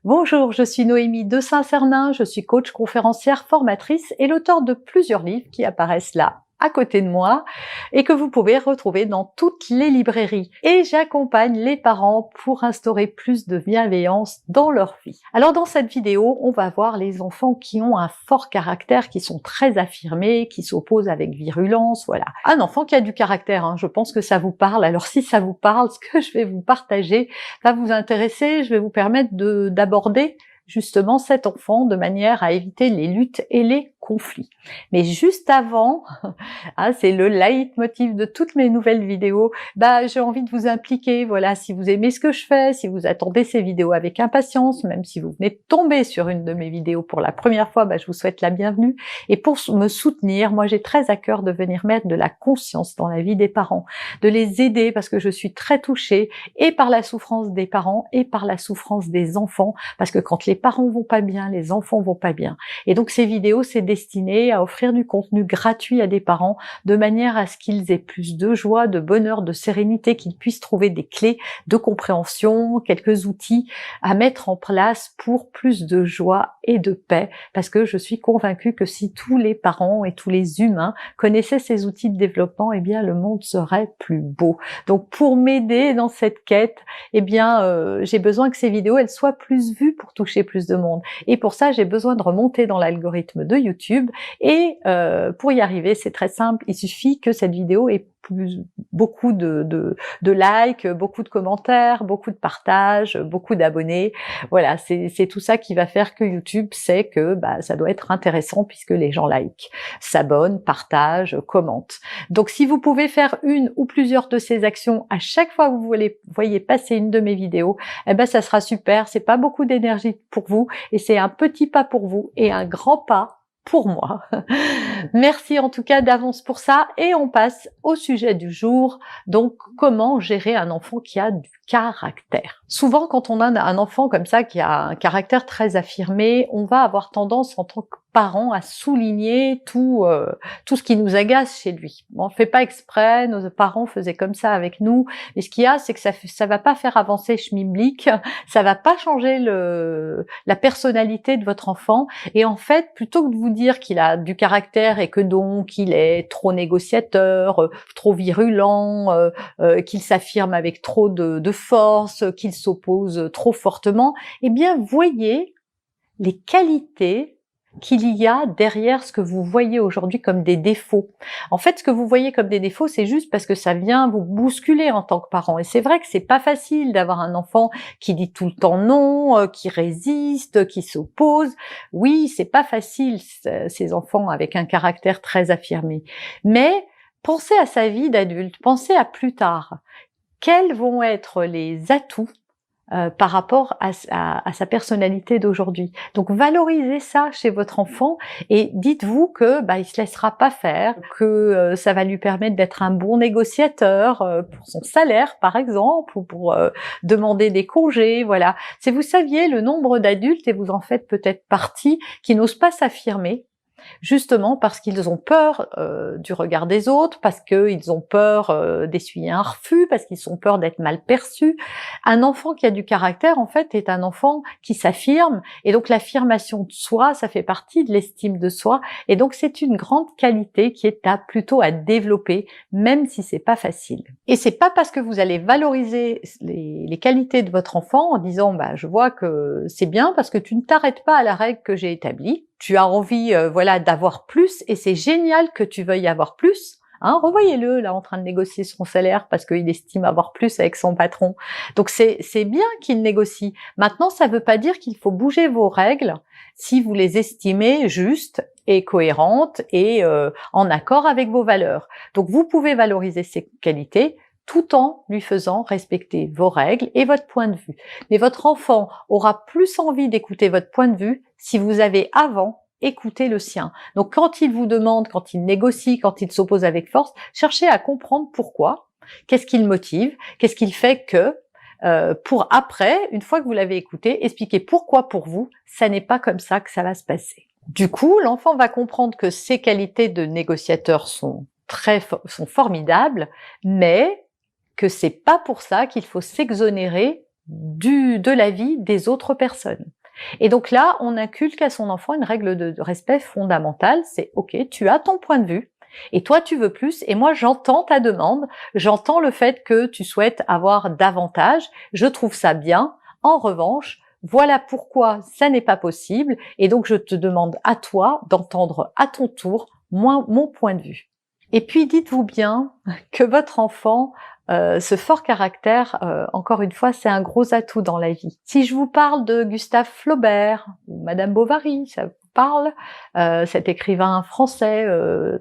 Bonjour, je suis Noémie de Saint-Cernin, je suis coach, conférencière, formatrice et l'auteure de plusieurs livres qui apparaissent là à côté de moi et que vous pouvez retrouver dans toutes les librairies. Et j'accompagne les parents pour instaurer plus de bienveillance dans leur vie. Alors dans cette vidéo, on va voir les enfants qui ont un fort caractère, qui sont très affirmés, qui s'opposent avec virulence, voilà. Un enfant qui a du caractère, hein, je pense que ça vous parle. Alors si ça vous parle, ce que je vais vous partager va vous intéresser, je vais vous permettre d'aborder justement cet enfant de manière à éviter les luttes et les conflits. Mais juste avant, c'est le leitmotiv de toutes mes nouvelles vidéos, j'ai envie de vous impliquer, voilà, si vous aimez ce que je fais, si vous attendez ces vidéos avec impatience, même si vous venez de tomber sur une de mes vidéos pour la première fois, je vous souhaite la bienvenue. Et pour me soutenir, moi j'ai très à cœur de venir mettre de la conscience dans la vie des parents, de les aider parce que je suis très touchée et par la souffrance des parents et par la souffrance des enfants, parce que quand les parents vont pas bien, les enfants vont pas bien. Et donc ces vidéos, c'est destiné à offrir du contenu gratuit à des parents de manière à ce qu'ils aient plus de joie, de bonheur, de sérénité, qu'ils puissent trouver des clés de compréhension, quelques outils à mettre en place pour plus de joie et de paix, parce que je suis convaincue que si tous les parents et tous les humains connaissaient ces outils de développement, le monde serait plus beau. Donc pour m'aider dans cette quête, j'ai besoin que ces vidéos elles soient plus vues pour toucher plus de monde. Et pour ça, j'ai besoin de remonter dans l'algorithme de YouTube. Et pour y arriver, c'est très simple. Il suffit que cette vidéo ait beaucoup de likes, beaucoup de commentaires, beaucoup de partages, beaucoup d'abonnés. Voilà, c'est tout ça qui va faire que YouTube sait que ça doit être intéressant puisque les gens likent, s'abonnent, partagent, commentent. Donc si vous pouvez faire une ou plusieurs de ces actions à chaque fois que vous voyez passer une de mes vidéos, ça sera super. C'est pas beaucoup d'énergie pour vous et c'est un petit pas pour vous et un grand pas pour moi. Merci en tout cas d'avance pour ça et on passe au sujet du jour. Donc comment gérer un enfant qui a du caractère. Souvent quand on a un enfant comme ça qui a un caractère très affirmé, on va avoir tendance en tant que parent à souligner tout ce qui nous agace chez lui. On fait pas exprès, nos parents faisaient comme ça avec nous, mais ce qu'il y a c'est que ça va pas faire avancer Schmimblick, ça va pas changer la personnalité de votre enfant et en fait plutôt que de vous dire qu'il a du caractère et que donc il est trop négociateur, trop virulent, qu'il s'affirme avec trop de force, qu'il s'oppose trop fortement, voyez les qualités qu'il y a derrière ce que vous voyez aujourd'hui comme des défauts. En fait, ce que vous voyez comme des défauts, c'est juste parce que ça vient vous bousculer en tant que parent. Et c'est vrai que c'est pas facile d'avoir un enfant qui dit tout le temps non, qui résiste, qui s'oppose. Oui, c'est pas facile, ces enfants avec un caractère très affirmé. Mais pensez à sa vie d'adulte, pensez à plus tard. Quels vont être les atouts par rapport à sa personnalité d'aujourd'hui. Donc valorisez ça chez votre enfant et dites-vous que il se laissera pas faire, que ça va lui permettre d'être un bon négociateur pour son salaire par exemple ou pour demander des congés, voilà. Si vous saviez le nombre d'adultes et vous en faites peut-être partie qui n'osent pas s'affirmer justement parce qu'ils ont peur du regard des autres, parce qu'ils ont peur d'essuyer un refus, parce qu'ils ont peur d'être mal perçus. Un enfant qui a du caractère, en fait, est un enfant qui s'affirme, et donc l'affirmation de soi, ça fait partie de l'estime de soi, et donc c'est une grande qualité qui est plutôt à développer, même si c'est pas facile. Et c'est pas parce que vous allez valoriser les qualités de votre enfant en disant je vois que c'est bien parce que tu ne t'arrêtes pas à la règle que j'ai établie, tu as envie d'avoir plus et c'est génial que tu veuilles avoir plus. Revoyez-le là en train de négocier son salaire parce qu'il estime avoir plus avec son patron. Donc c'est bien qu'il négocie. Maintenant, ça ne veut pas dire qu'il faut bouger vos règles si vous les estimez justes et cohérentes et en accord avec vos valeurs. Donc vous pouvez valoriser ses qualités tout en lui faisant respecter vos règles et votre point de vue. Mais votre enfant aura plus envie d'écouter votre point de vue si vous avez avant écouté le sien. Donc quand il vous demande, quand il négocie, quand il s'oppose avec force, cherchez à comprendre pourquoi, qu'est-ce qui le motive, qu'est-ce qu'il fait que, pour après, une fois que vous l'avez écouté, expliquer pourquoi pour vous, ça n'est pas comme ça que ça va se passer. Du coup, l'enfant va comprendre que ses qualités de négociateur sont formidables, mais que c'est pas pour ça qu'il faut s'exonérer de la vie des autres personnes. Et donc là, on inculque à son enfant une règle de respect fondamentale, c'est ok, tu as ton point de vue, et toi tu veux plus, et moi j'entends ta demande, j'entends le fait que tu souhaites avoir davantage, je trouve ça bien, en revanche, voilà pourquoi ça n'est pas possible, et donc je te demande à toi d'entendre à ton tour mon point de vue. Et puis dites-vous bien que votre enfant, ce fort caractère, encore une fois, c'est un gros atout dans la vie. Si je vous parle de Gustave Flaubert ou Madame Bovary, ça vous parle, cet écrivain français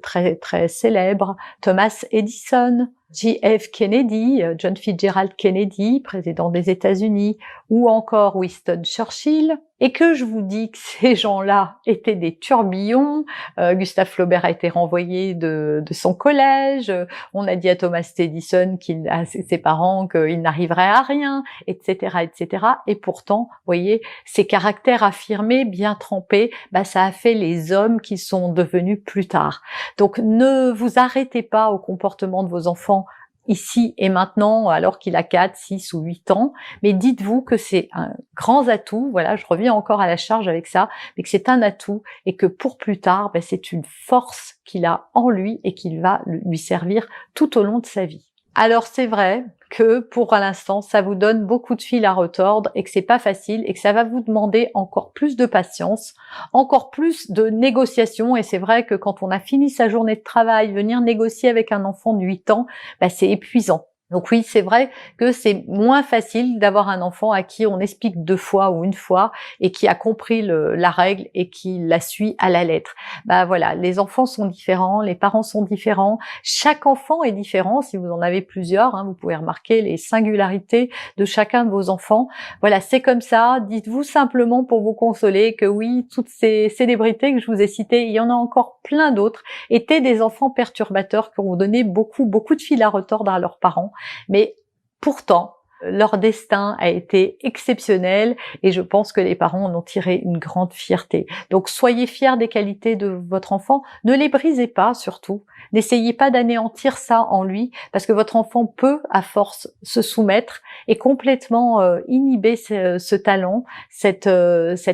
très très célèbre, Thomas Edison, J.F. Kennedy, John Fitzgerald Kennedy, président des États-Unis, ou encore Winston Churchill, et que je vous dis que ces gens-là étaient des tourbillons. Gustave Flaubert a été renvoyé de son collège, on a dit à Thomas Edison, à ses parents, qu'il n'arriverait à rien, etc., etc. Et pourtant, vous voyez, ces caractères affirmés, bien trempés, ça a fait les hommes qui sont devenus plus tard. Donc ne vous arrêtez pas au comportement de vos enfants ici et maintenant, alors qu'il a 4, 6 ou 8 ans, mais dites-vous que c'est un grand atout, voilà, je reviens encore à la charge avec ça, mais que c'est un atout et que pour plus tard, c'est une force qu'il a en lui et qu'il va lui servir tout au long de sa vie. Alors c'est vrai que pour l'instant, ça vous donne beaucoup de fil à retordre et que c'est pas facile et que ça va vous demander encore plus de patience, encore plus de négociation. Et c'est vrai que quand on a fini sa journée de travail, venir négocier avec un enfant de 8 ans, c'est épuisant. Donc oui, c'est vrai que c'est moins facile d'avoir un enfant à qui on explique 2 fois ou 1 fois et qui a compris la règle et qui la suit à la lettre. Voilà, les enfants sont différents, les parents sont différents, chaque enfant est différent. Si vous en avez plusieurs, vous pouvez remarquer les singularités de chacun de vos enfants. Voilà, c'est comme ça. Dites-vous simplement pour vous consoler que oui, toutes ces célébrités que je vous ai citées, il y en a encore plein d'autres, étaient des enfants perturbateurs qui ont donné beaucoup de fil à retordre à leurs parents. Mais pourtant, leur destin a été exceptionnel et je pense que les parents en ont tiré une grande fierté. Donc soyez fiers des qualités de votre enfant, ne les brisez pas surtout, n'essayez pas d'anéantir ça en lui parce que votre enfant peut à force se soumettre et complètement inhiber ce talent, cette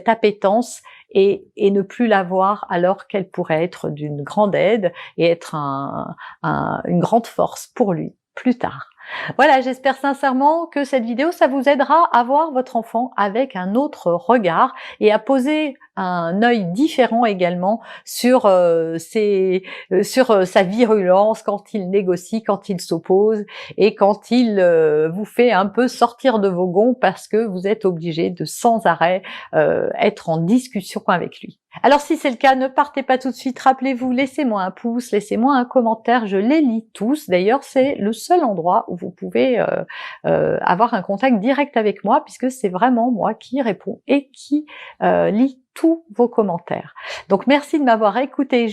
appétence et ne plus l'avoir alors qu'elle pourrait être d'une grande aide et être une grande force pour lui plus tard. Voilà, j'espère sincèrement que cette vidéo, ça vous aidera à voir votre enfant avec un autre regard et à poser un œil différent également sur sa virulence quand il négocie, quand il s'oppose et quand il vous fait un peu sortir de vos gonds parce que vous êtes obligé de sans arrêt être en discussion avec lui. Alors si c'est le cas, ne partez pas tout de suite, rappelez-vous, laissez-moi un pouce, laissez-moi un commentaire, je les lis tous. D'ailleurs, c'est le seul endroit où vous pouvez avoir un contact direct avec moi puisque c'est vraiment moi qui réponds et qui lit tous vos commentaires. Donc merci de m'avoir écouté